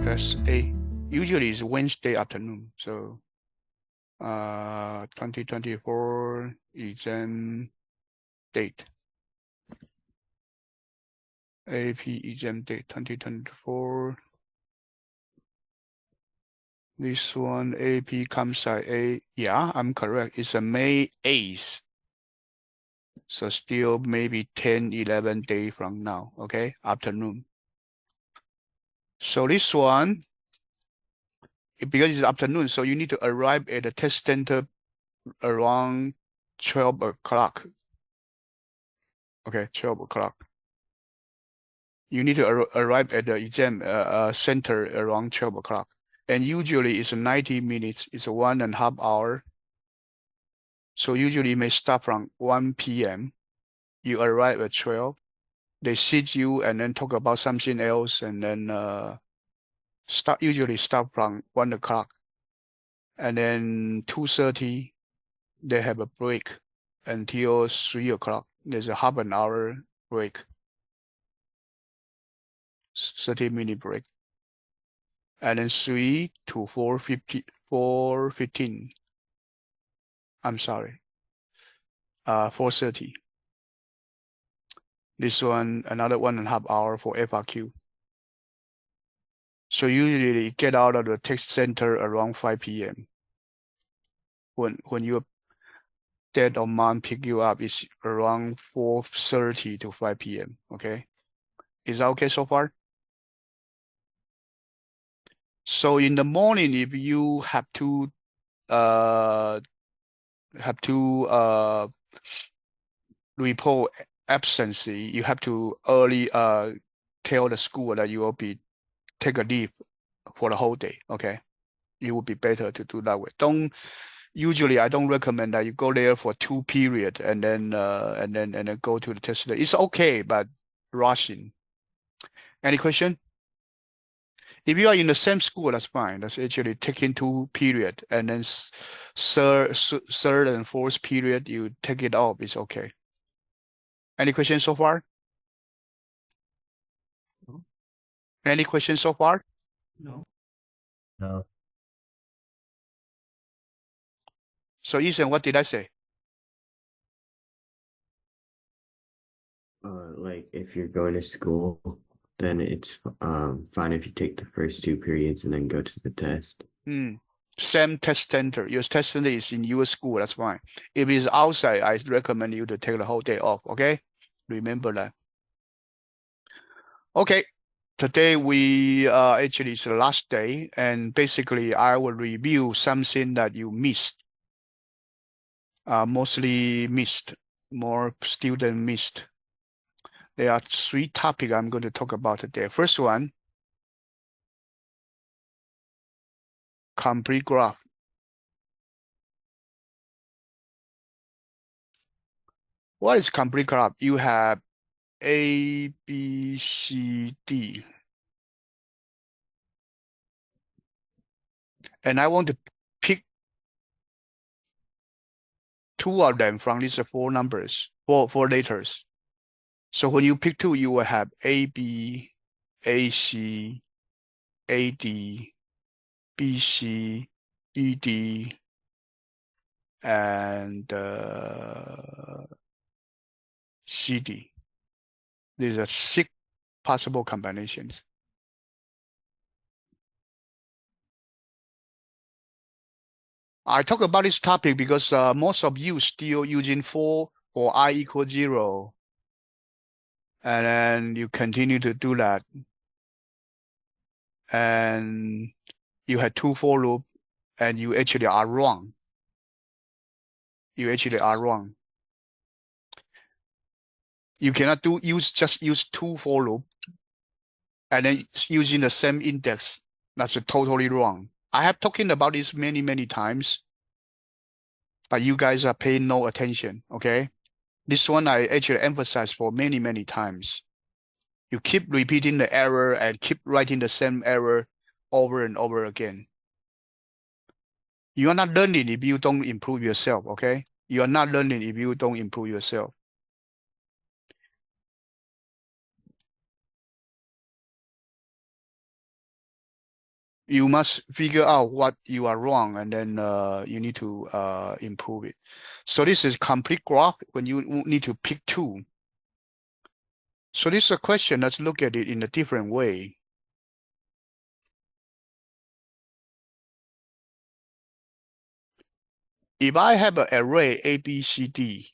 Class A. Usually it's Wednesday afternoon. So 2024 exam date. AP exam date 2024. This one AP ComSci A. Yeah, I'm correct. It's a May 8th. So still maybe 10, 11 days from now, okay? Afternoon. So this one, because it's afternoon, so you need to arrive at the test center around 12 o'clock. Okay, 12 o'clock. You need to arrive at the exam center around 12 o'clock. And usually it's 90 minutes. It's a 1.5 hour. So usually you may start from 1 p.m. You arrive at 12. They sit you and then talk about something else, and then usually start from 1 o'clock. And then 2:30, they have a break until 3 o'clock. There's a half an hour break, 30-minute break. And then 3 to 4:15. I'm sorry, 4:30. This one, another 1.5 hour for FRQ. So usually you get out of the test center around 5 p.m. When your dad or mom pick you up, it's around 4:30 to 5 p.m. Okay, is that okay so far? So in the morning, if you have to report absentee, you have to early tell the school that you will be take a leave for the whole day. Okay, it would be better to do that way. Usually I don't recommend that you go there for 2 periods and then go to the test. It's okay, but rushing. Any question? If you are in the same school, that's fine. That's actually taking 2 periods, and then third and fourth period you take it off. It's okay. Any questions so far? No. Any questions so far? No. No. So Ethan, what did I say? Like if you're going to school, then it's fine if you take the first 2 periods and then go to the test. Same test center. Your test center is in your school. That's fine. If it's outside, I recommend you to take the whole day off. Okay, remember that. Okay, today we actually it's the last day, and basically I will review something that you missed. Mostly missed. More student missed. There are 3 topics I'm going to talk about today. First one, complete graph. What is complete graph? You have A, B, C, D. And I want to pick 2 of them from these 4 numbers, 4 letters. So when you pick 2, you will have AB, AC, AD, BC, BD, and CD. These are 6 possible combinations. I talk about this topic because most of you still using 4 for I equals 0. And then you continue to do that. And you had 2 for loop, and you actually are wrong. You actually are wrong. You cannot just use 2 for loop and then using the same index. That's totally wrong. I have talking about this many, many times, but you guys are paying no attention, okay? This one I actually emphasize for many, many times. You keep repeating the error and keep writing the same error over and over again. You are not learning if you don't improve yourself, okay? You are not learning if you don't improve yourself. You must figure out what you are wrong, and then you need to improve it. So this is complete graph when you need to pick two. So this is a question. Let's look at it in a different way. If I have an array A, B, C, D,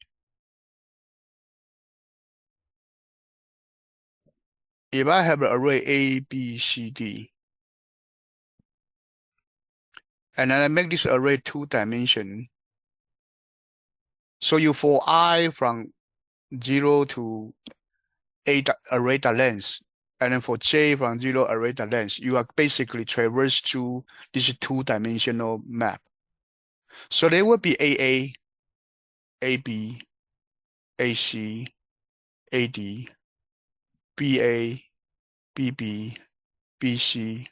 if I have an array A, B, C, D, and then I make this array 2-dimension, so you for I from 0 to A array the length, and then for J from 0 array the length, you are basically traverse through this 2-dimensional map. So there will be AA, AB, AC, AD, BA, BB, BC,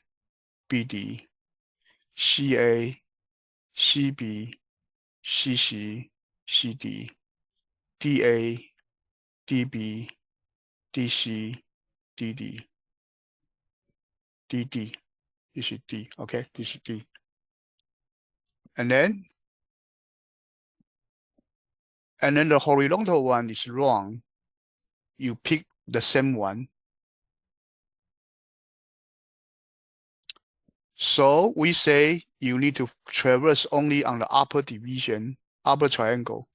BD, CA, CB, CC, CD, DA, DB, DC, DD, DD. This is D. Okay, this is D. And then the horizontal one is wrong. You pick the same one. So we say you need to traverse only on the upper division, upper triangle.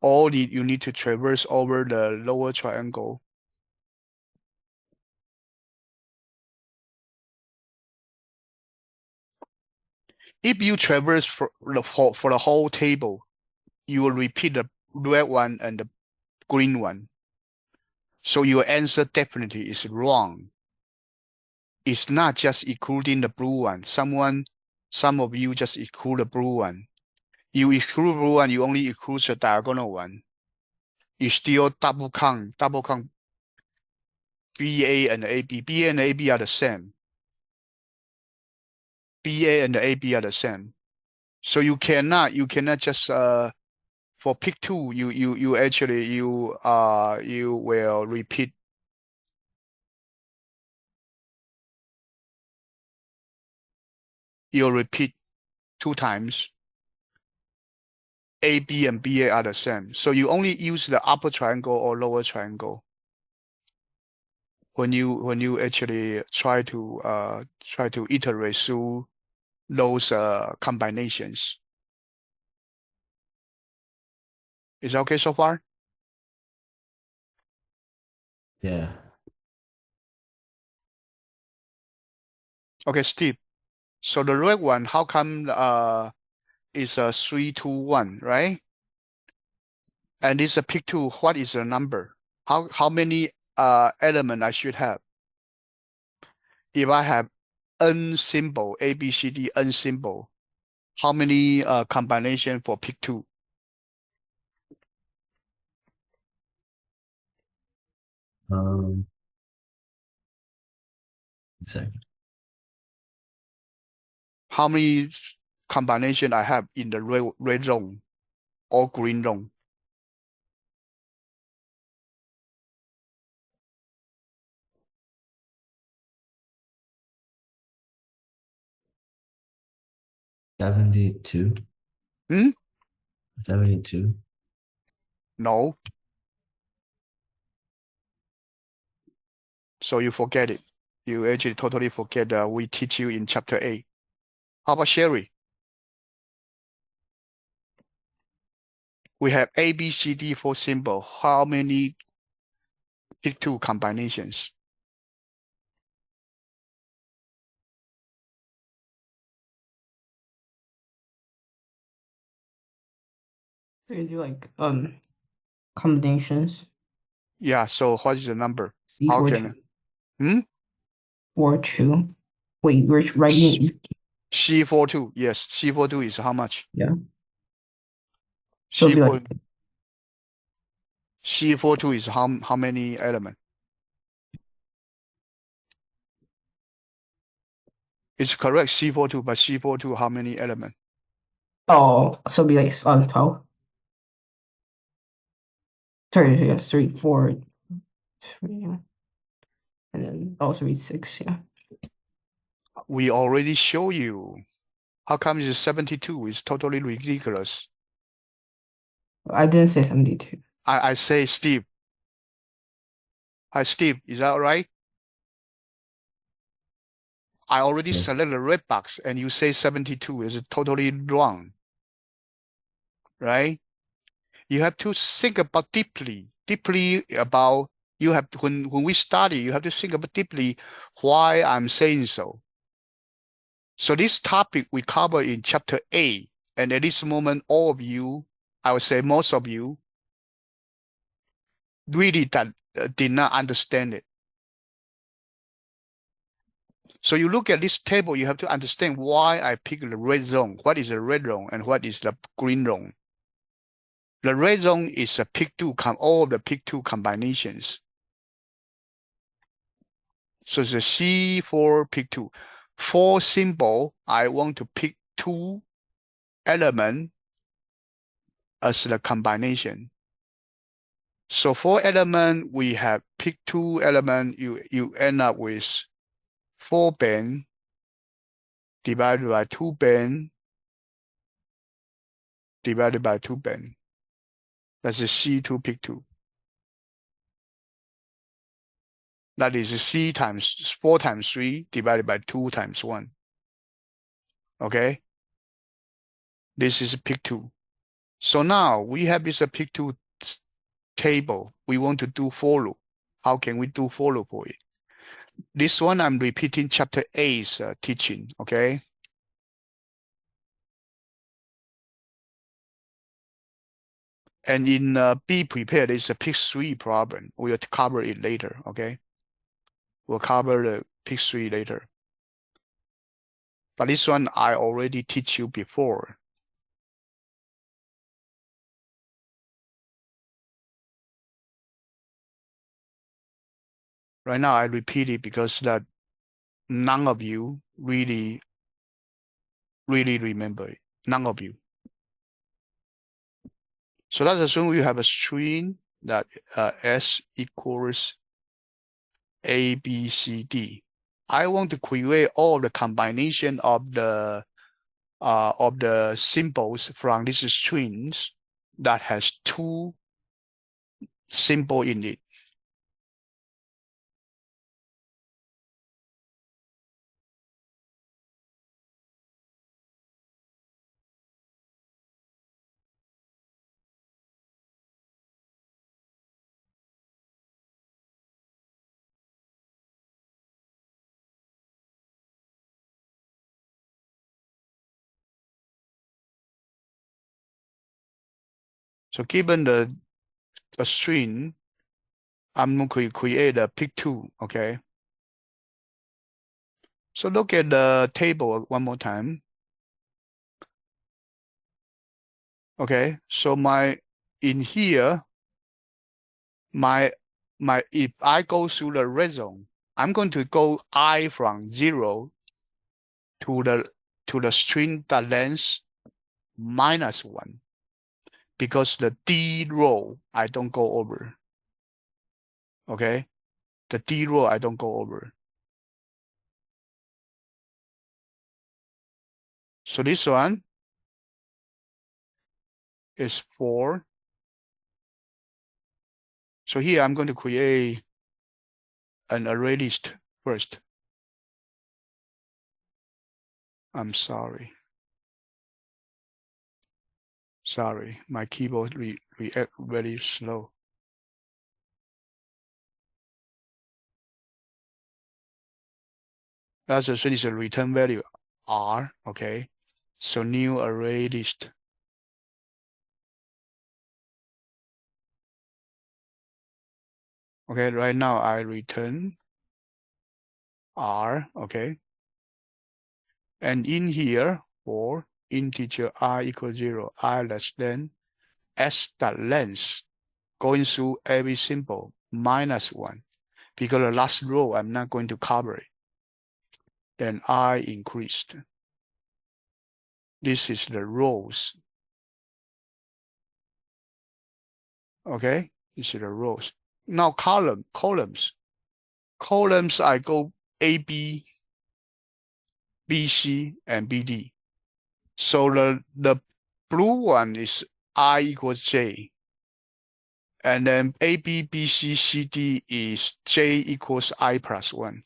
Or you need to traverse over the lower triangle. If you traverse for the whole table, you will repeat the red one and the green one. So your answer definitely is wrong. It's not just including the blue one. Some of you just include the blue one. You exclude blue one, you only include the diagonal one. You still double count BA and AB. BA and AB are the same. BA and AB are the same. So you cannot just for pick two, you actually you will repeat. You'll repeat 2 times. AB and BA are the same. So you only use the upper triangle or lower triangle when you actually try to iterate through those combinations. Is that okay so far? Yeah. Okay, Steve. So the red one, how come is a 3, 2, 1, right? And this a pick two, what is the number? How many element I should have? If I have n symbol, A, B, C, D, n symbol, how many combination for pick two? Um, Second. How many combination I have in the red zone or green zone? $72. Hmm? 72. No. So you forget it. You actually totally forget we teach you in chapter 8. How about Sherry? We have A, B, C, D for symbol. How many pick two combinations? So you do like combinations. Yeah, so what is the number? C How four can two. 4 2. Wait, we're writing. C42? Yes, C42 is how much? Yeah. So it'd be C4 like C42 is how many element? It's correct C42, but C42 how many element? so it'd be like 12. Sorry, yeah, 3, 4, 3, yeah. And then also read 6, yeah. We already show you. How come it's 72? It's totally ridiculous. I didn't say 72. I say, Steve. Hi, Steve. Is that all right? I already Okay. selected the red box and you say 72 is totally wrong, right? You have to think about deeply about you have to, when we study, you have to think about deeply why I'm saying so. So this topic we cover in chapter 8, and at this moment, all of you, I would say most of you, really did not understand it. So you look at this table, you have to understand why I pick the red zone. What is the red zone and what is the green zone? The red zone is a pick two, all of the pick two combinations. So it's a C4 pick two. For symbol, I want to pick two element as the combination. So for element, we have pick two element, you end up with 4 band divided by 2 band divided by 2 band. That's a C2 pick 2. That is C times 4 times 3 divided by 2 times 1. Okay? This is pick 2. So now we have this pick 2 table. We want to do for loop. How can we do for loop for it? This one I'm repeating chapter 8's teaching, okay? And in be prepared, it's a pick 3 problem. We'll cover it later, okay? We'll cover the pick 3 later. But this one I already teach you before. Right now I repeat it because that none of you really remember it. None of you. So let's assume we have a string that S equals A, B, C, D. I want to create all the combination of the symbols from these strings that has 2 symbols in it. So given a string, I'm going to create a pick 2, okay? So look at the table one more time. Okay, so in here, if I go through the red zone, I'm going to go I from 0 to the string that length -1 because the D row I don't go over. Okay, the D row I don't go over. So this one is 4. So here I'm going to create an array list first. I'm sorry. Sorry, my keyboard react very slow. That's a return value R, okay? So new array list. Okay, right now I return R, okay? And in here, for integer I equals 0, I less than S dot length, going through every symbol, -1. Because the last row, I'm not going to cover it. Then I increased. This is the rows. Okay, this is the rows. Now columns. Columns, I go A, B, BC, and BD. So the blue one is I equals J. And then A, B, B, C, C, D is J equals I plus 1.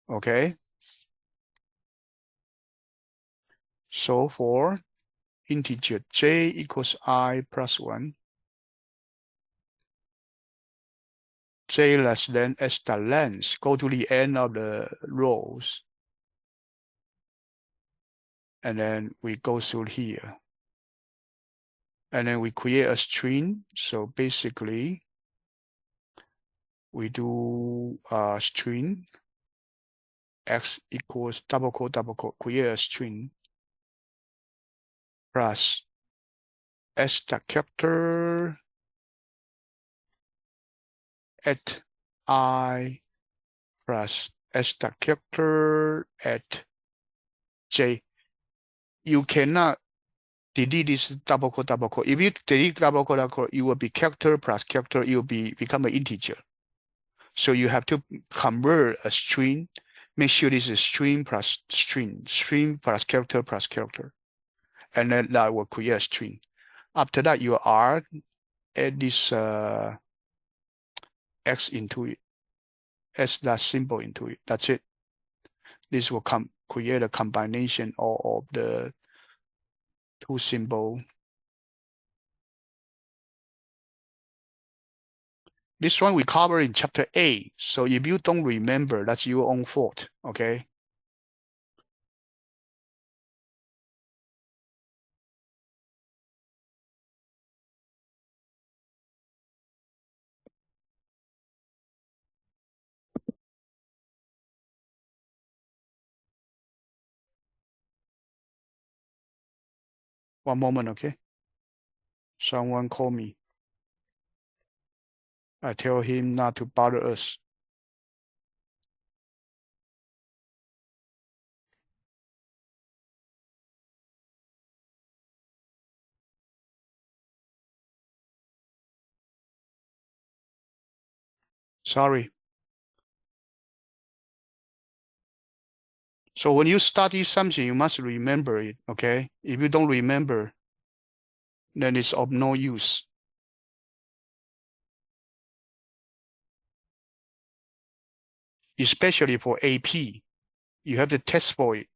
Okay? So for integer J equals I plus 1, J less than S the length, go to the end of the rows. And then we go through here. And then we create a string. So basically, we do a string x equals double quote, create a string plus s the character at I plus s the character at j. You cannot delete this double quote. If you delete double quote, it will be character plus character, it will become an integer. So you have to convert a string, make sure this is string plus string plus character, and then that will create a string. After that, you add this x into it, s that symbol into it. That's it. This will create a combination of the two symbols. This one we cover in chapter 8. So if you don't remember, that's your own fault, okay? One moment, okay? Someone call me. I tell him not to bother us. Sorry. So when you study something, you must remember it, okay? If you don't remember, then it's of no use. Especially for AP, you have to test for it.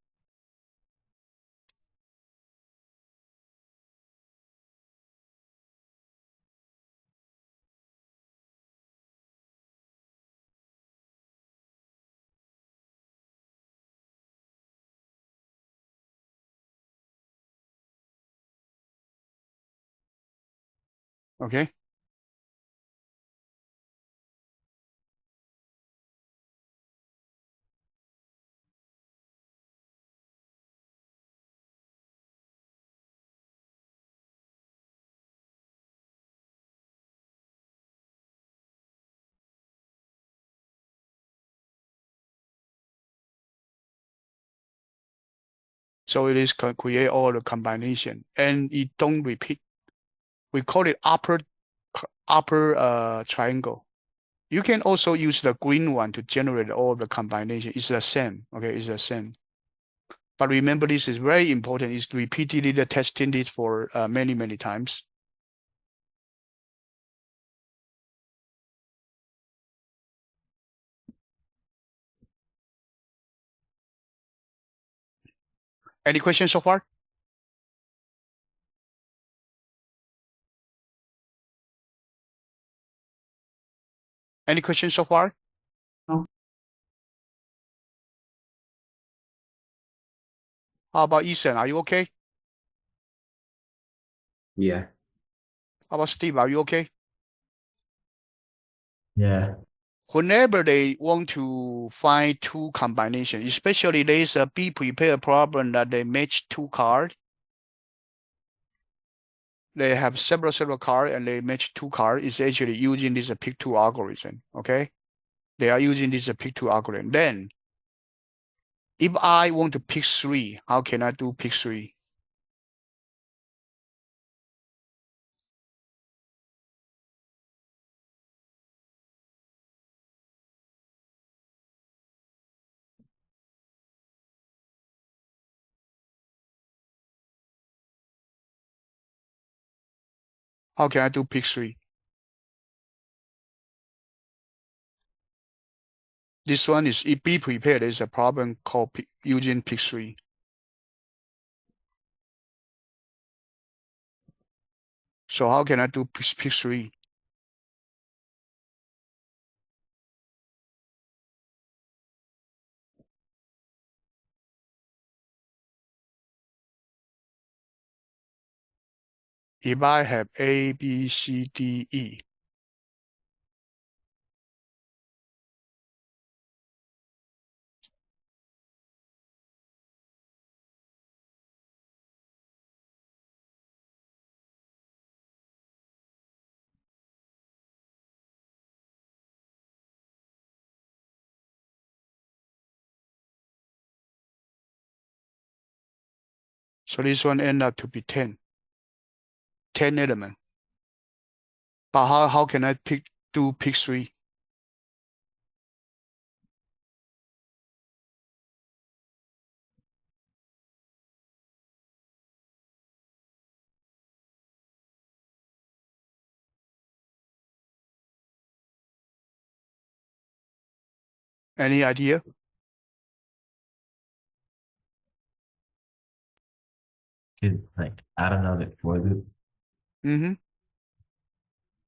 Okay? So it is create all the combination and it don't repeat. We call it upper triangle. You can also use the green one to generate all the combination. It's the same, okay? It's the same. But remember, this is very important. It's repeatedly testing it for many times. Any questions so far? Any questions so far? No. How about Ethan? Are you okay? Yeah. How about Steve? Are you okay? Yeah. Whenever they want to find two combinations, especially there's a be prepared problem that they match two cards. They have several cards and they match two cards. It's actually using this pick two algorithm. Okay, they are using this pick two algorithm. Then, if I want to pick three, how can I do pick three? How can I do pick 3? This one is, be prepared, is a problem called using pick 3. So how can I do pick 3? If I have A, B, C, D, E, so this one end up to be 10 elements. But how can I do pick 3? Any idea? Could like add another for loop. Mm-hmm.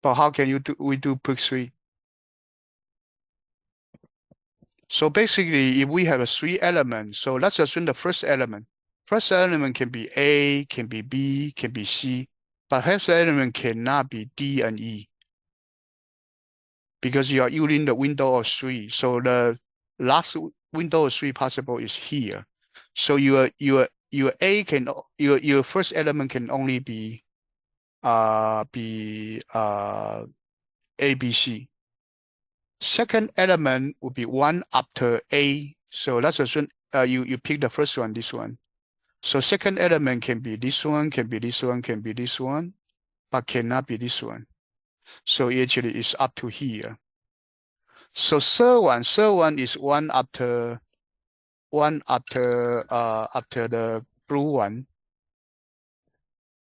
But how can we do pick 3? So basically, if we have a 3 element, so let's assume the first element. First element can be A, can be B, can be C, but first element cannot be D and E because you are using the window of 3. So the last window of 3 possible is here. So your A can your first element can only be A, B, C. Second element would be 1 after A. So let's assume you pick the first one, this one. So second element can be this one, can be this one, can be this one, but cannot be this one. So actually it's up to here. So third one is 1 after after the blue one.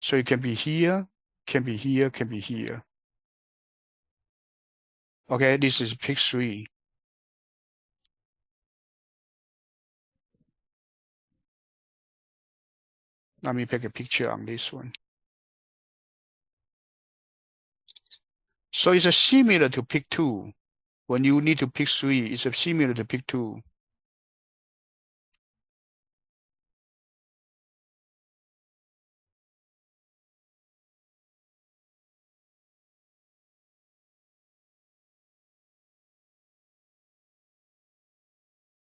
So it can be here, can be here, can be here. Okay, this is pick 3. Let me take a picture on this one. So it's a similar to pick 2. When you need to pick 3, it's a similar to pick 2.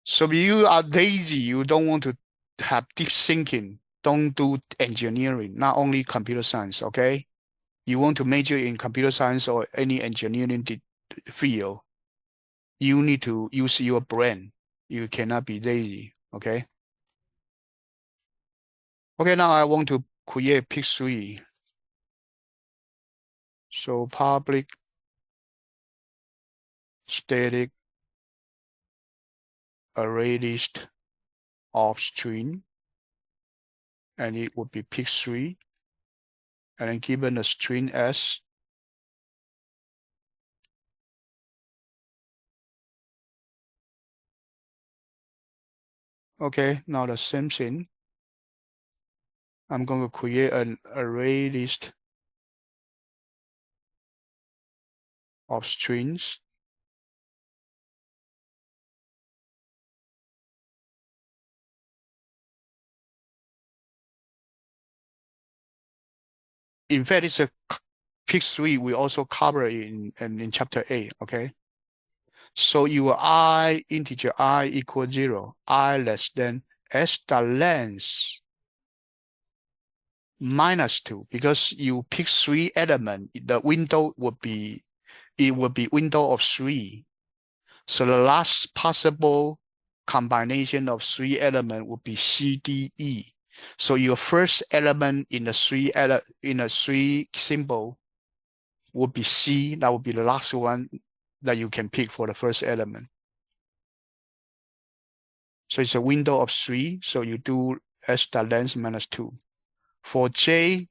So if you are lazy, you don't want to have deep thinking, don't do engineering, not only computer science, okay? You want to major in computer science or any engineering field, you need to use your brain. You cannot be lazy, okay? Okay, now I want to create pick 3. So public static array list of string, and it would be pick 3, and then given a string s. Okay, now the same thing. I'm going to create an array list of strings. In fact, it's a pick 3 we also cover in chapter 8, okay? So your I integer I equals 0, I less than s the length minus 2, because you pick 3 element, the window would be, it would be window of 3. So the last possible combination of 3 element would be C, D, E. So your first element in the 3 symbol would be C. That would be the last one that you can pick for the first element. So it's a window of 3. So you do s the length minus 2. For J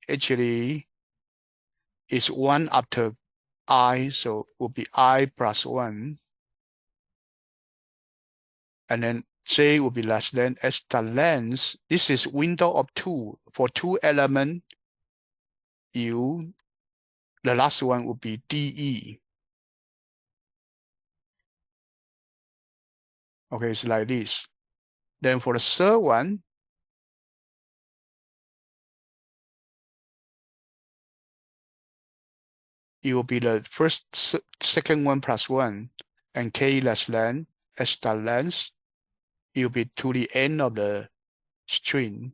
actually is 1 after I, so it will be I plus 1. And then J will be less than as the length. This is window of 2. For 2 element, the last one will be DE. Okay, it's like this. Then for the third one, it will be the second one plus 1, and K less than as the length. It will be to the end of the string.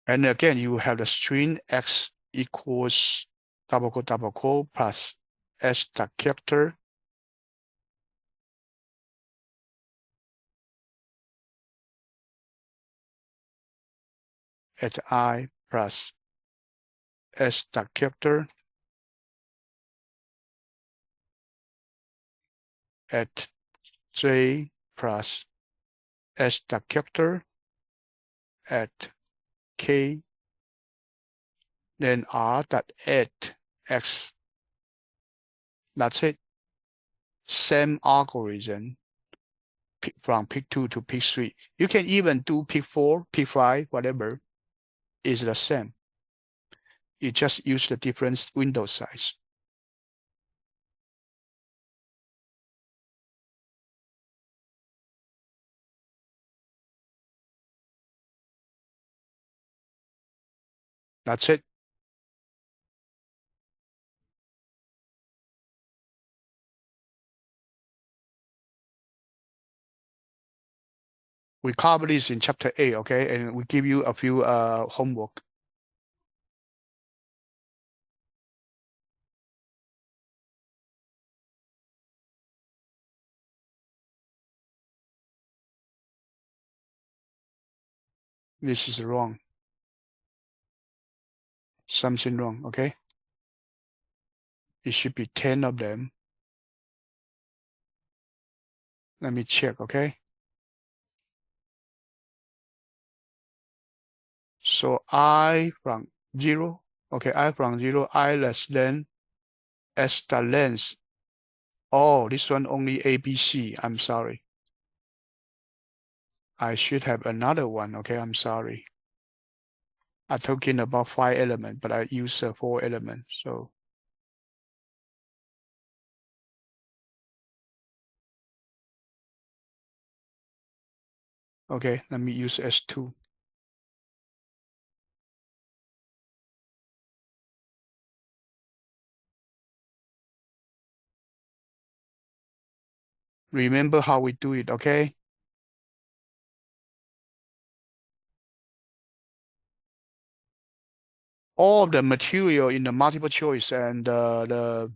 And again, you have the string X equals double quote plus S the character at I plus S the character at J plus S the character at K, then R that at X. That's it. Same algorithm from pick 2 to pick 3. You can even do pick 4, pick 5, whatever, is the same. You just use the different window size. That's it. We cover this in chapter 8, okay? And we give you a few homework. This is wrong. Something wrong, okay? It should be 10 of them. Let me check, okay? So I from 0, okay, I from 0, I less than S the length. Oh, this one only ABC. I'm sorry. I should have another one, okay? I'm sorry. I'm talking about 5 elements, but I use 4 elements, so. Okay, let me use S2. Remember how we do it, okay? All of the material in the multiple choice and the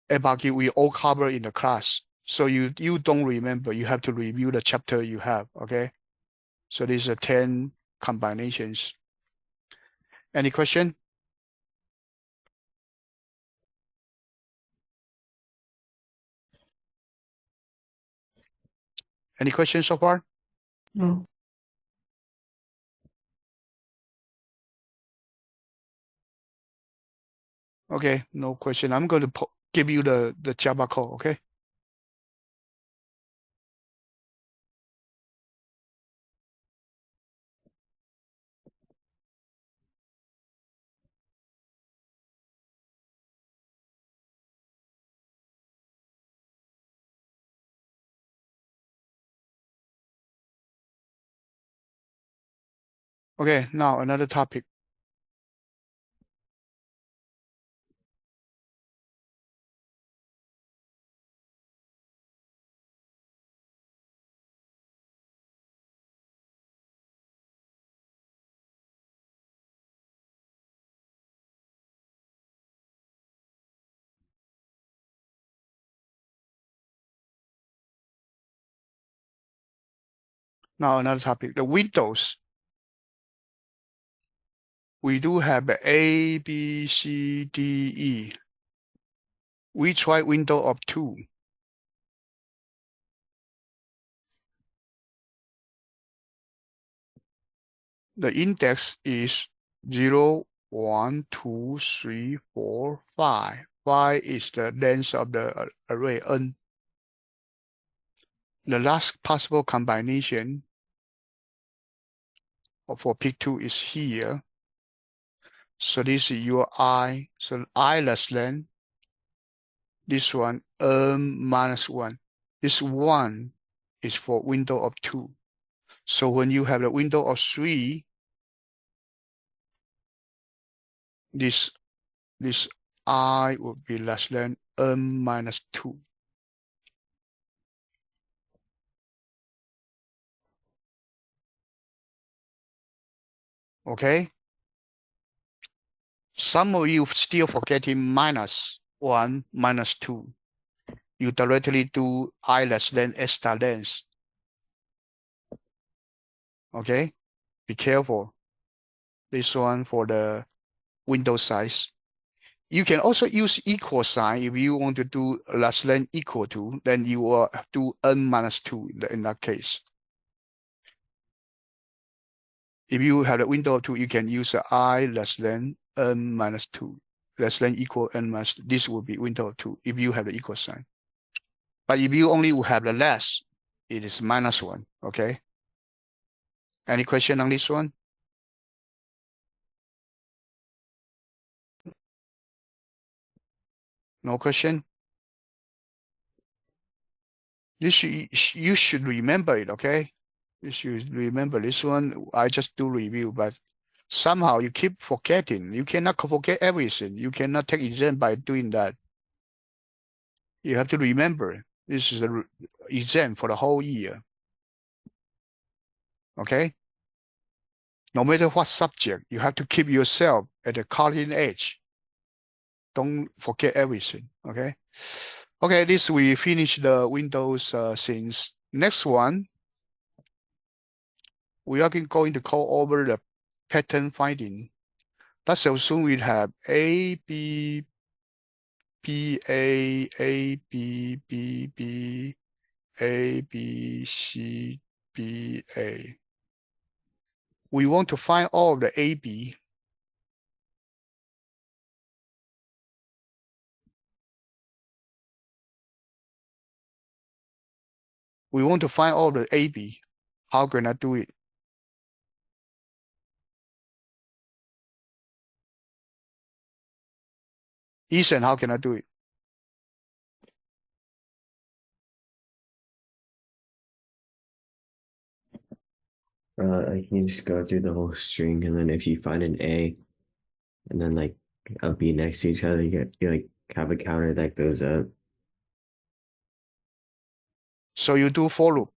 FAQ we all cover in the class. So you don't remember, you have to review the chapter you have, okay? So these are 10 combinations. Any question? Any questions so far? No. Okay, no question. I'm going to give you the Java code, okay? Okay, now another topic. Now another topic, the Windows. We do have A, B, C, D, E. We try window of 2. The index is 0, 1, 2, 3, 4, 5. 5 is the length of the array n. The last possible combination for pick 2 is here. So this is your I. So I less than this one, minus 1. This 1 is for window of 2. So when you have the window of 3, this I would be less than minus 2. Okay? Some of you still forgetting minus 1, minus 2. You directly do I less than S star length. Okay? Be careful. This one for the window size. You can also use equal sign if you want to do less than equal to, then you will do n minus 2 in that case. If you have a window of 2, you can use I less than n minus 2, less than equal n minus 2. This will be window of 2 if you have the equal sign. But if you only have the less, it is minus 1, okay? Any question on this one? No question? You should remember it, okay? You should remember this one. I just do review, but somehow you keep forgetting. You cannot forget everything. You cannot take exam by doing that. You have to remember. This is the exam for the whole year. Okay? No matter what subject, you have to keep yourself at the cutting edge. Don't forget everything. Okay? Okay, this we finish the Windows things. Next one, we are going to go over the pattern finding. Let's assume we have A, B, B, A, B, B, B, A, B, C, B, A. We want to find all of the AB. We want to find all the AB. How can I do it? Ethan, how can I do it? You can just go through the whole string, and then if you find an A, and then like a B next to each other, you like have a counter that goes up. So you do for loop.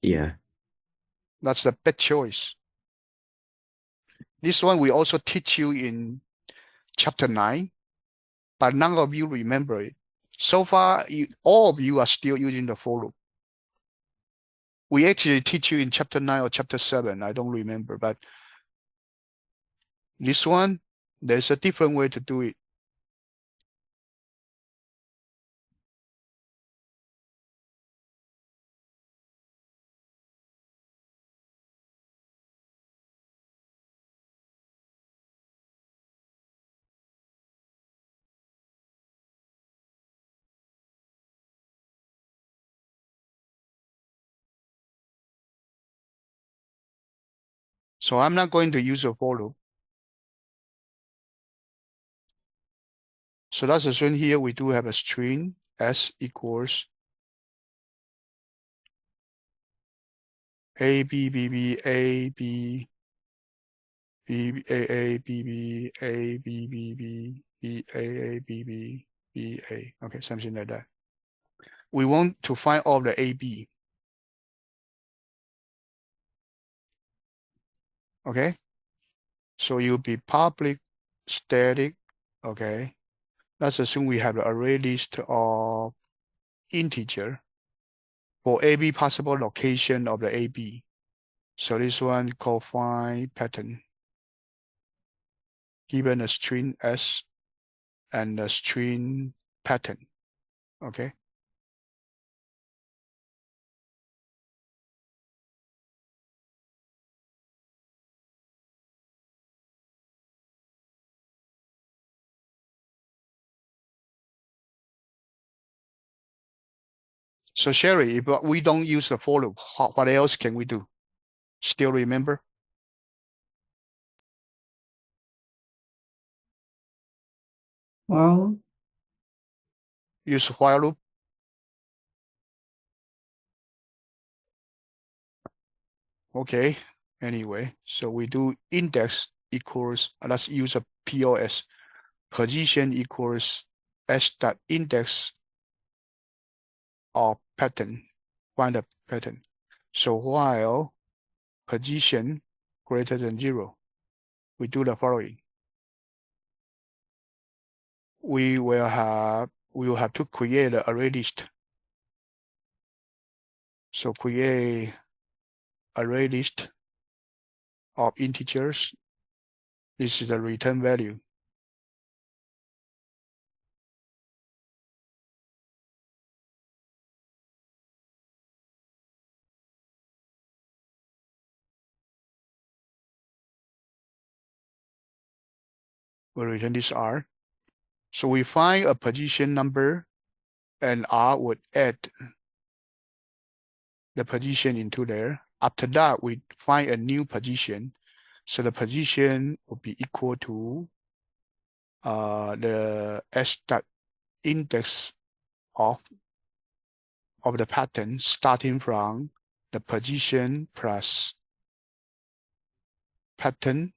Yeah. That's the best choice. This one we also teach you in chapter 9, but none of you remember it. So far, all of you are still using the for loop. We actually teach you in chapter 9 or chapter 7. I don't remember, but this one, there's a different way to do it. So I'm not going to use a for loop. So let's assume here we do have a string s equals a b b b a b b a b b a b b b b a b b b a. Okay, something like that. We want to find all the a b. Okay, so you'll be public static. Okay, let's assume we have an array list of integer for every possible location of the AB. So this one called find pattern. Given a string S and a string pattern. Okay. So Sherry, if we don't use the for loop, what else can we do? Still remember? Well, Use while loop. Okay. Anyway, so we do index equals, let's use a POS. Position equals s dot index of pattern. Find a pattern. So while position greater than 0, we do the following. We will have to create an array list. So create array list of integers. This is the return value. We return this R. So we find a position number, and R would add the position into there. After that, we find a new position. So the position will be equal to the s dot index of the pattern, starting from the position plus pattern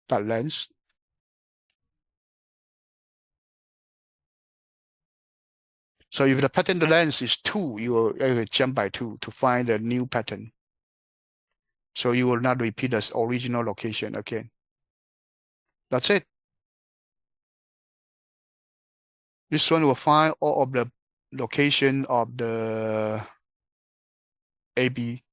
dot length. So if the pattern length is 2, you will jump by 2 to find a new pattern. So you will not repeat the original location again. That's it. This one will find all of the location of the AB.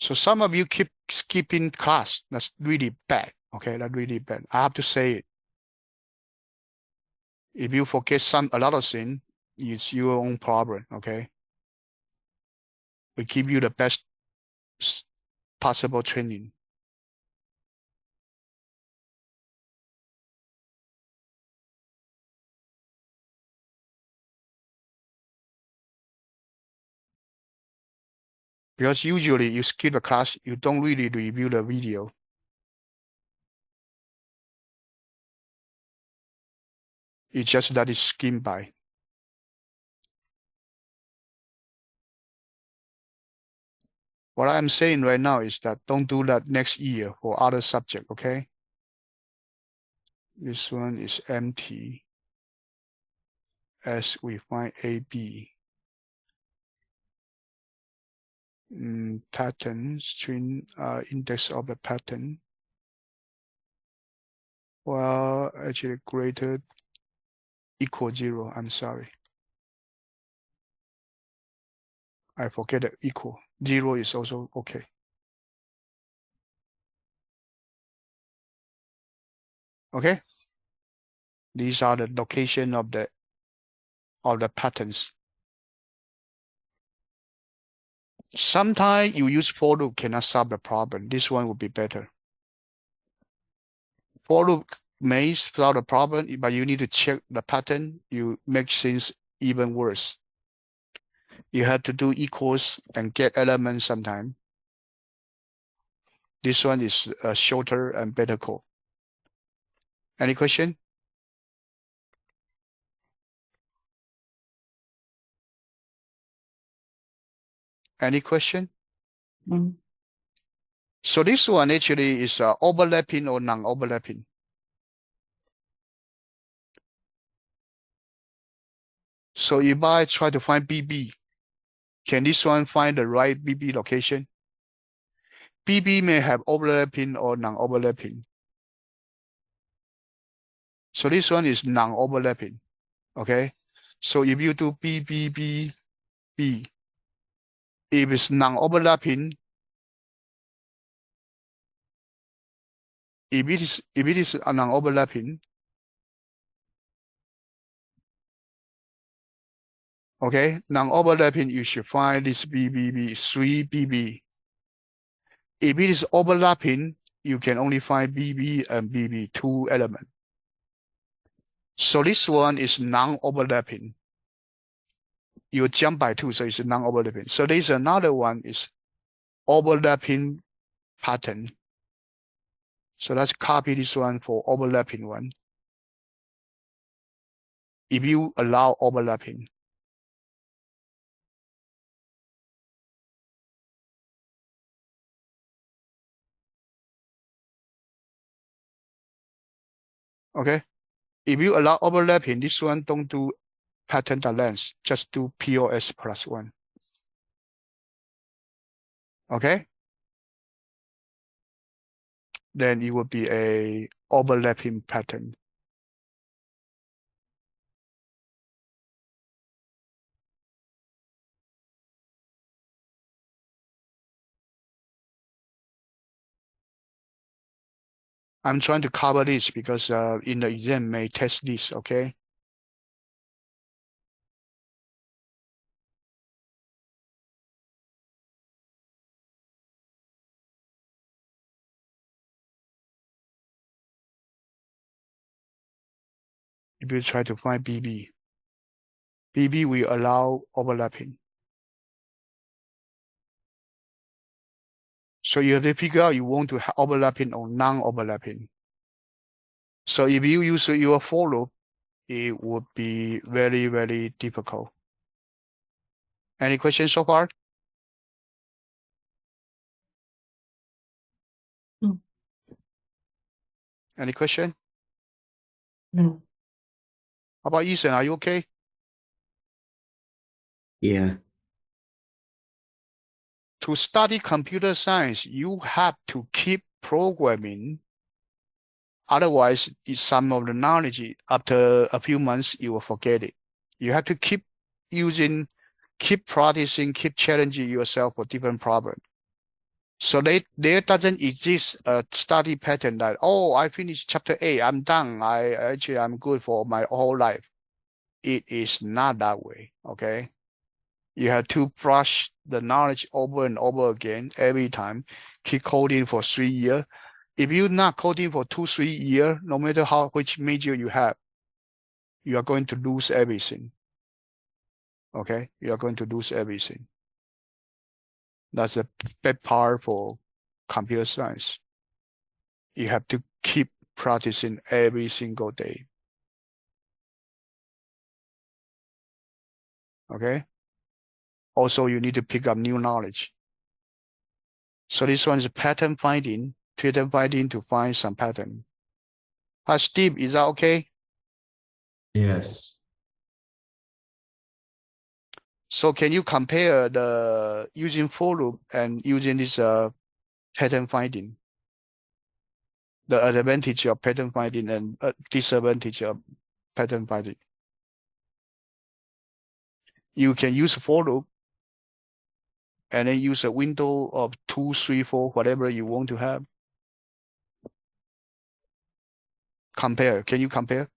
So some of you keep skipping class. That's really bad. Okay, that's really bad. I have to say it. If you forget a lot of things, it's your own problem. Okay. We give you the best possible training. Because usually you skip a class, you don't really review the video. It's just that it's skimmed by. What I'm saying right now is that don't do that next year for other subject, okay? This one is empty as we find AB. Pattern string index of the pattern. Well, actually greater equal 0. I'm sorry. I forget the equal. 0 is also okay. Okay. These are the location of the patterns. Sometimes you use for loop cannot solve the problem. This one would be better. For loop may solve the problem, but you need to check the pattern. You make things even worse. You have to do equals and get elements sometime. This one is shorter and better code. Any question? Any question? mm, So this one actually is overlapping or non-overlapping. So if I try to find BB, can this one find the right BB location? BB may have overlapping or non-overlapping. So this one is non-overlapping, okay? So if you do BBBB, if it's non-overlapping, if it is a non-overlapping, okay, non-overlapping, you should find this BBB, 3BB. If it is overlapping, you can only find BB and BB, 2 elements. So this one is non-overlapping. You jump by 2, so it's non-overlapping. So there's another one is overlapping pattern. So let's copy this one for overlapping one. If you allow overlapping. Okay. If you allow overlapping, this one don't do pattern length, just do POS plus 1. Okay. Then it will be a overlapping pattern. I'm trying to cover this because in the exam may test this, okay? If you try to find BB, BB will allow overlapping. So you have to figure out you want to have overlapping or non-overlapping. So if you use your for loop, it would be very, very difficult. Any questions so far? No. Any question? No. How about Ethan? Are you okay? Yeah. To study computer science, you have to keep programming. Otherwise, some of the knowledge, after a few months, you will forget it. You have to keep using, keep practicing, keep challenging yourself for different problems. So there doesn't exist a study pattern that, oh, I finished chapter 8, I'm done. I'm good for my whole life. It is not that way, okay? You have to brush the knowledge over and over again every time. Keep coding for 3 years. If you're not coding for 2, 3 years, no matter which major you have, you are going to lose everything. Okay? You are going to lose everything. That's the bad part for computer science. You have to keep practicing every single day. Okay? Also, you need to pick up new knowledge. So this one is pattern finding to find some pattern. Hi, Steve, is that okay? Yes. So can you compare the using for loop and using this pattern finding? The advantage of pattern finding and disadvantage of pattern finding. You can use for loop and then use a window of 2, 3, 4, whatever you want to have. Compare. Can you compare?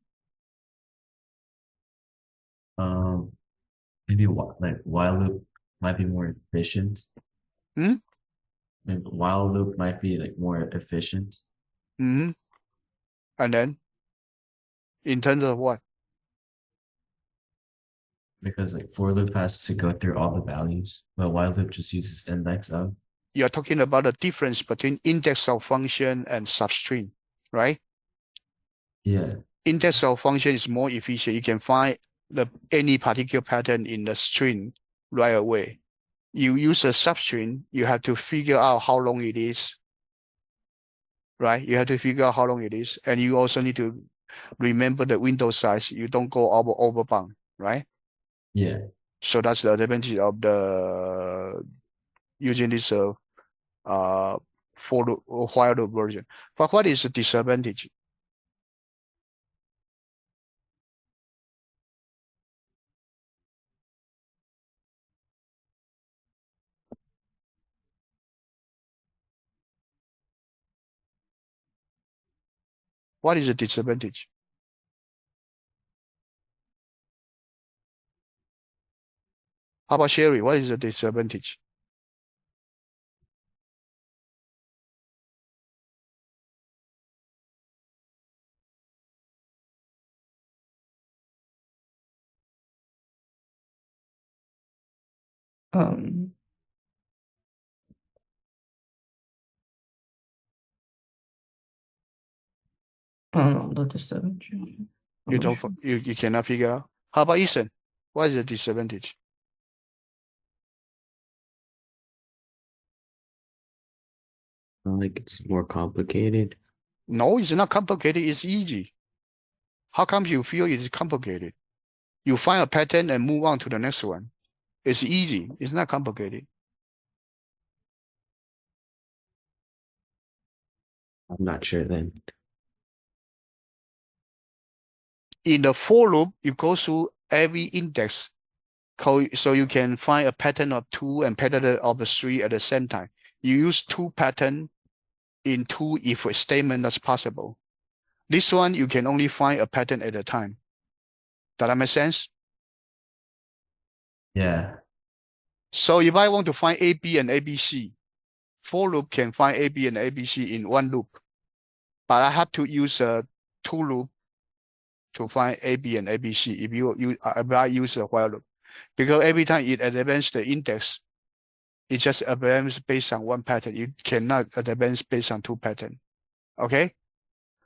Maybe like while loop might be more efficient. Hmm? Maybe while loop might be like more efficient Mm-hmm. And then in terms of what? because like for loop has to go through all the values, but while loop just uses index of. You're talking about the difference between index of function and substring, right? Yeah. Index of function is more efficient. You can find any particular pattern in the string right away. You use a substring, you have to figure out how long it is, right? You have to figure out how long it is. And you also need to remember the window size. You don't go overbound, right? Yeah. So that's the advantage of the using this for the while loop version. But what is the disadvantage? What is the disadvantage? How about Sherry? What is the disadvantage? Um, I don't know, the disadvantage. I'm You not don't. sure. You cannot figure out. How about Ethan? What is the disadvantage? Like it's more complicated. No, it's not complicated. It's easy. How come you feel it's complicated? You find a pattern and move on to the next one. It's easy. It's not complicated. I'm not sure then. In the for loop, you go through every index so you can find a pattern of 2 and pattern of 3 at the same time. You use 2 pattern in 2 if a statement that's possible. This one, you can only find a pattern at a time. Does that make sense? Yeah. So if I want to find A, B, and ABC, for loop can find A, B, and ABC in one loop. But I have to use a 2 loop to find A, B, and ABC if I use a while loop. Because every time it advances the index, it just advances based on one pattern. You cannot advance based on 2 patterns. Okay?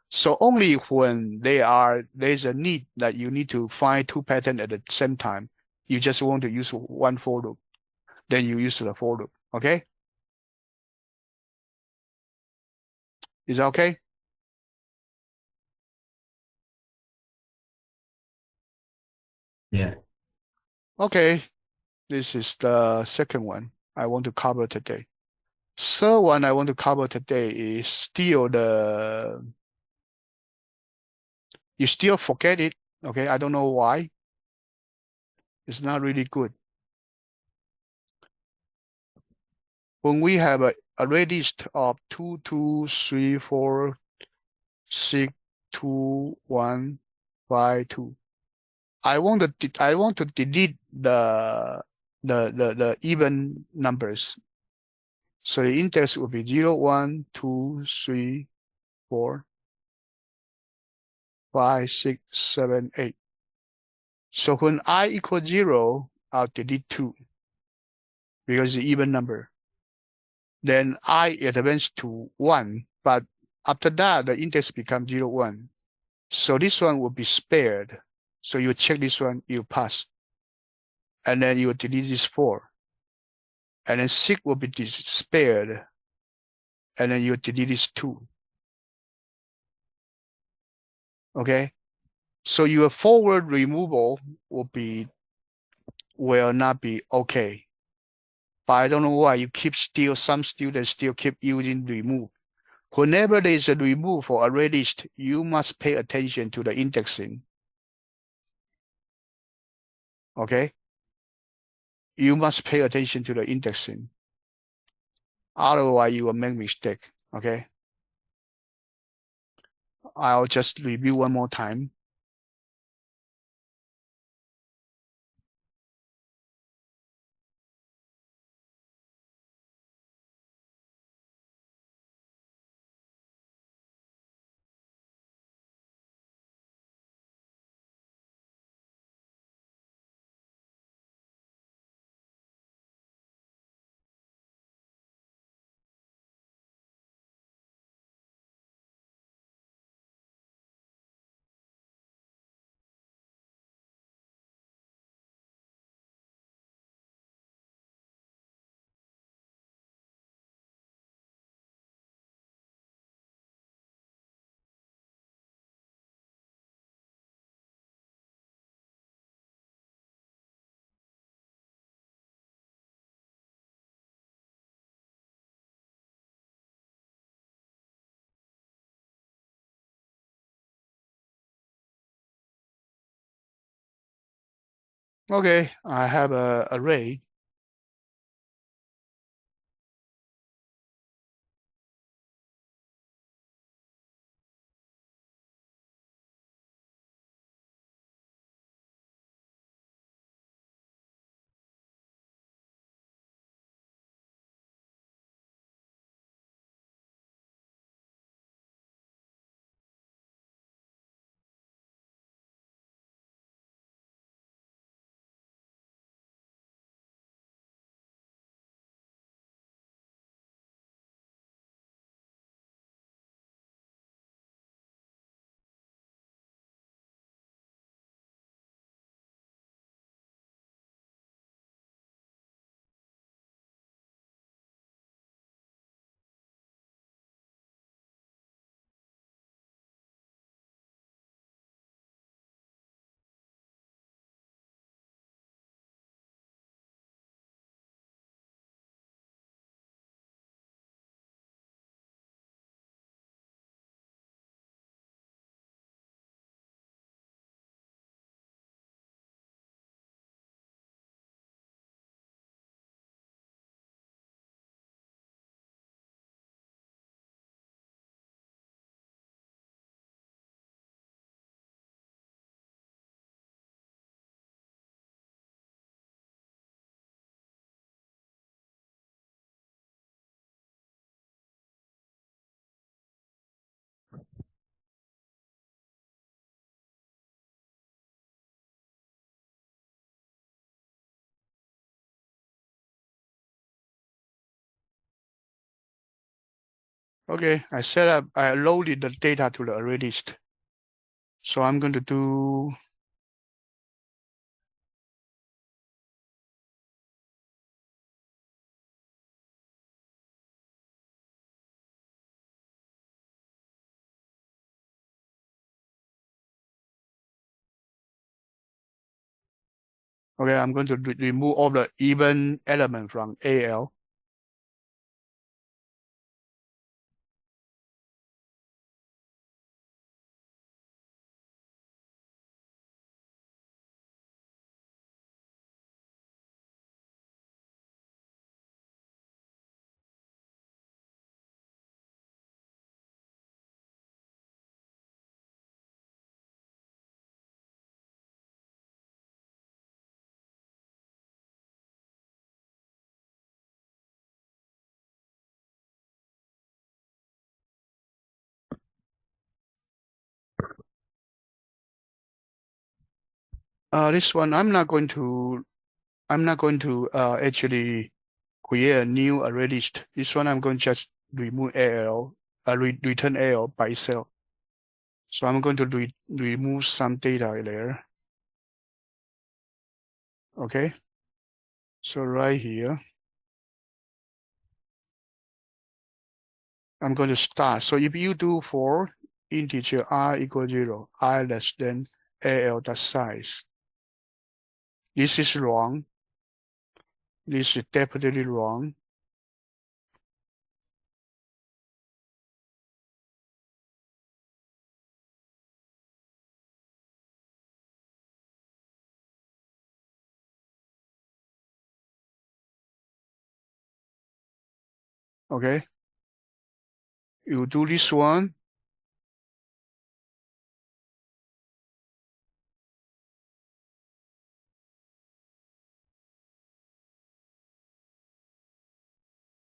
So only when there's a need that you need to find 2 patterns at the same time, you just want to use one for loop. Then you use the for loop. Okay? Is that okay? Yeah. Okay. This is the second one I want to cover today. Third one I want to cover today is still you still forget it. Okay, I don't know why. It's not really good. When we have a list of 2, 2, 3, 4, 6, 2, 1, 5, 2. I want to delete the even numbers. So the index will be 0, 1, 2, 3, 4, 5, 6, 7, 8. So when I equal 0, I'll delete 2 because it's even number. Then I advance to 1, but after that, the index becomes 0, 1. So this one will be spared. So you check this one, you pass. And then you delete this 4. And then 6 will be spared. And then you delete this 2. Okay? So your forward removal will not be okay. But I don't know why some students still keep using remove. Whenever there is a remove for array list, you must pay attention to the indexing. Okay? You must pay attention to the indexing. Otherwise, you will make mistake. Okay? I'll just review one more time. Okay, I have an array. Okay, I loaded the data to the array list. So I'm going to do okay, I'm going to remove all the even element from AL. This one I'm not going to actually create a new array list. This one I'm going to just remove AL, return AL by itself. So I'm going to remove some data there. Okay. So right here, I'm going to start. So if you do for integer I equals 0, I less than AL dot size. This is wrong. This is definitely wrong. Okay. You do this one.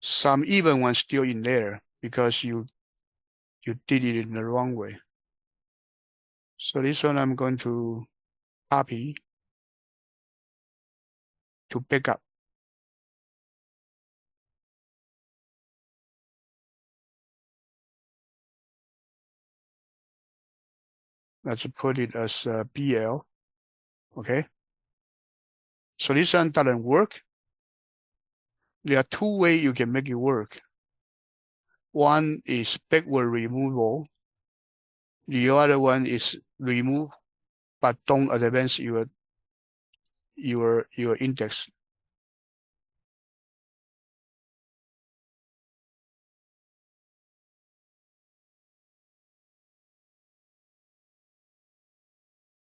Some even ones still in there because you did it in the wrong way. So this one I'm going to copy to back up. Let's put it as BL. Okay. So this one doesn't work. There are two ways you can make it work. One is backward removal. The other one is remove, but don't advance your index.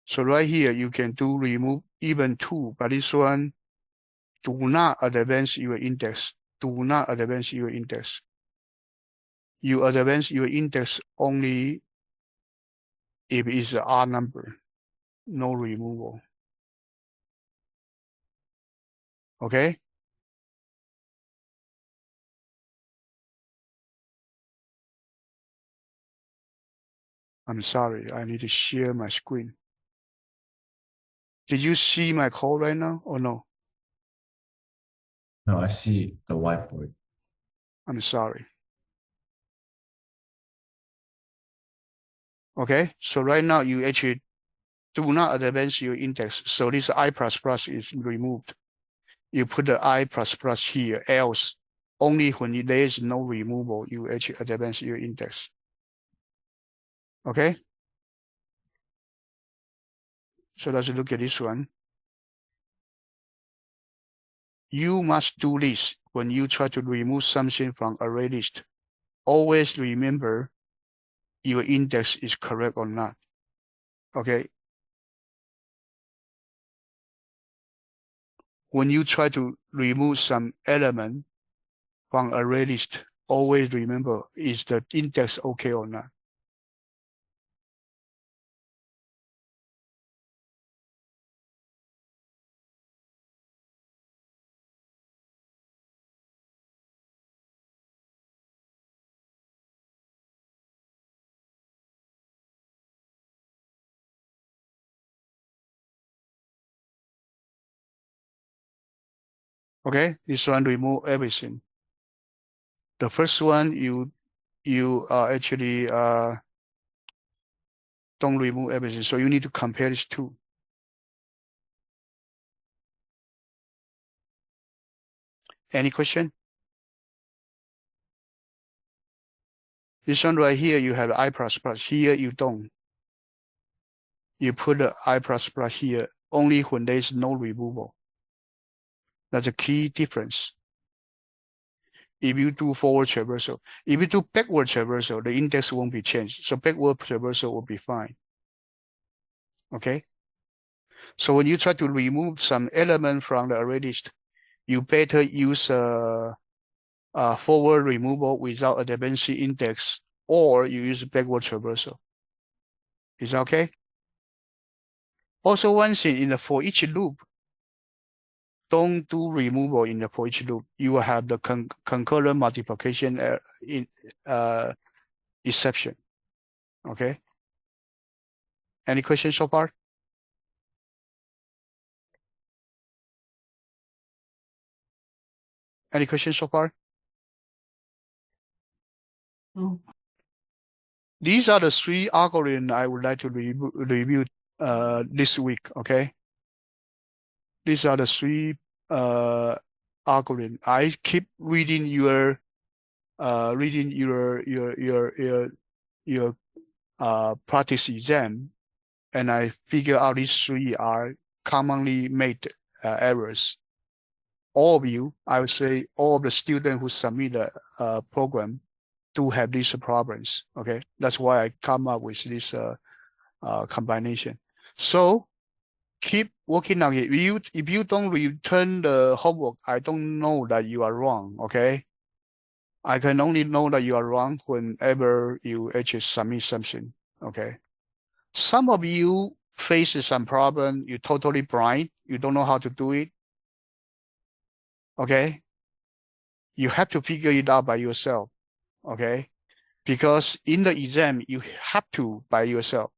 So right here you can do remove even two, but this one do not advance your index. Do not advance your index. You advance your index only if it's an odd number, no removal. Okay? I'm sorry, I need to share my screen. Did you see my code right now or no? No, I see the whiteboard. I'm sorry. Okay, so right now you actually do not advance your index. So this I++ is removed. You put the I++ here, else only when there is no removal, you actually advance your index. Okay? So let's look at this one. You must do this when you try to remove something from array list. Always remember your index is correct or not. Okay? When you try to remove some element from array list, always remember, is the index okay or not? Okay, this one remove everything. The first one, you you actually don't remove everything. So you need to compare these two. Any question? This one right here, you have I++. Here you don't. You put the I++ here only when there's no removal. That's a key difference. If you do forward traversal, if you do backward traversal, the index won't be changed. So backward traversal will be fine. Okay. So when you try to remove some element from the array list, you better use a forward removal without a dependency index, or you use backward traversal. Is that okay? Also, one thing in the for each loop, don't do removal in the for each loop. You will have the concurrent multiplication exception. Okay. Any questions so far? Any questions so far? No. These are the 3 algorithms I would like to review this week. Okay. These are the 3 algorithms. I keep reading your practice exam, and I figure out these 3 are commonly made errors. All of you, I would say, all of the students who submit a program do have these problems. Okay, that's why I come up with this combination. So keep working on it. If you don't return the homework, I don't know that you are wrong. Okay, I can only know that you are wrong whenever you actually submit something. Okay, some of you face some problem. You're totally blind. You don't know how to do it. Okay, you have to figure it out by yourself. Okay, because in the exam you have to by yourself.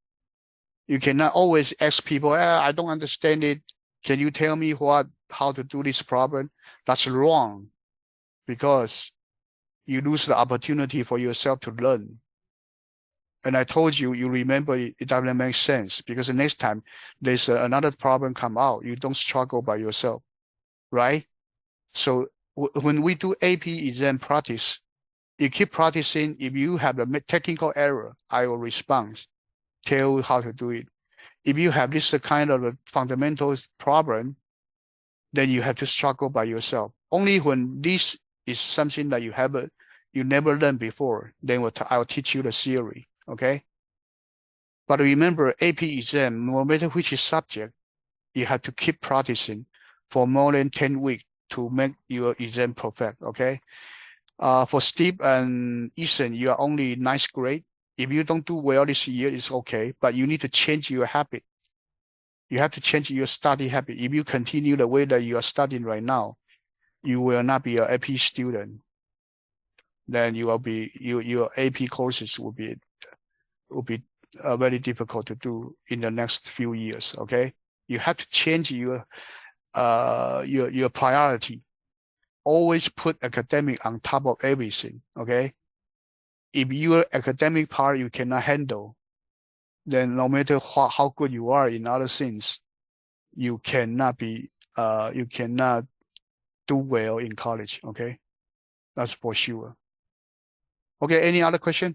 You cannot always ask people, I don't understand it. Can you tell me how to do this problem? That's wrong, because you lose the opportunity for yourself to learn. And I told you, you remember it doesn't make sense, because the next time there's another problem come out, you don't struggle by yourself, right? So when we do AP exam practice, you keep practicing. If you have a technical error, I will respond, tell you how to do it. If you have this kind of a fundamental problem, then you have to struggle by yourself. Only when this is something that you never learned before, then I'll teach you the theory. Okay. But remember, AP exam, no matter which subject, you have to keep practicing for more than 10 weeks to make your exam perfect. Okay. For Steve and Ethan, you are only 9th grade. If you don't do well this year, it's okay, but you need to change your habit. You have to change your study habit. If you continue the way that you are studying right now, you will not be an AP student. Then you will be your AP courses will be very difficult to do in the next few years. Okay, you have to change your priority. Always put academic on top of everything. Okay, if your academic part you cannot handle, then no matter how good you are in other things, you cannot do well in college. Okay, that's for sure. Okay, any other question?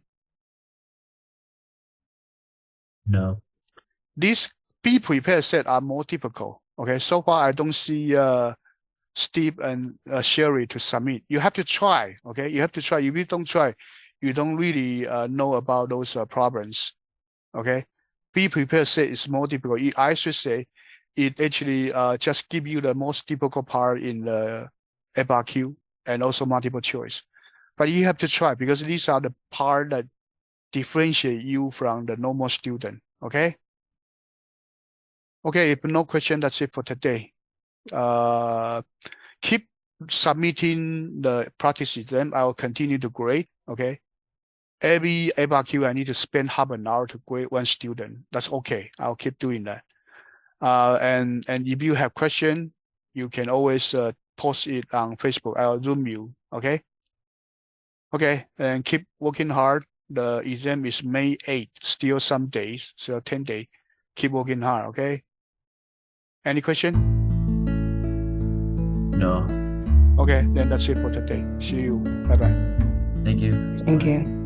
No. These be prepared set are more difficult. Okay, so far I don't see Steve and Sherry to submit. You have to try. Okay, you have to try. If you don't try, you don't really know about those problems. Okay, be prepared set is more difficult. I should say it actually just give you the most difficult part in the FRQ and also multiple choice. But you have to try, because these are the part that differentiate you from the normal student. Okay. Okay, if no question, that's it for today. Keep submitting the practice exam. I will continue to grade. Okay. Every FRQ, I need to spend half an hour to grade one student. That's okay. I'll keep doing that. And if you have question, you can always post it on Facebook. I'll Zoom you. Okay. Okay, and keep working hard. The exam is May 8th, still some days, so 10 days. Keep working hard, okay? Any question? No. Okay, then that's it for today. See you. Bye-bye. Thank you. Thank you.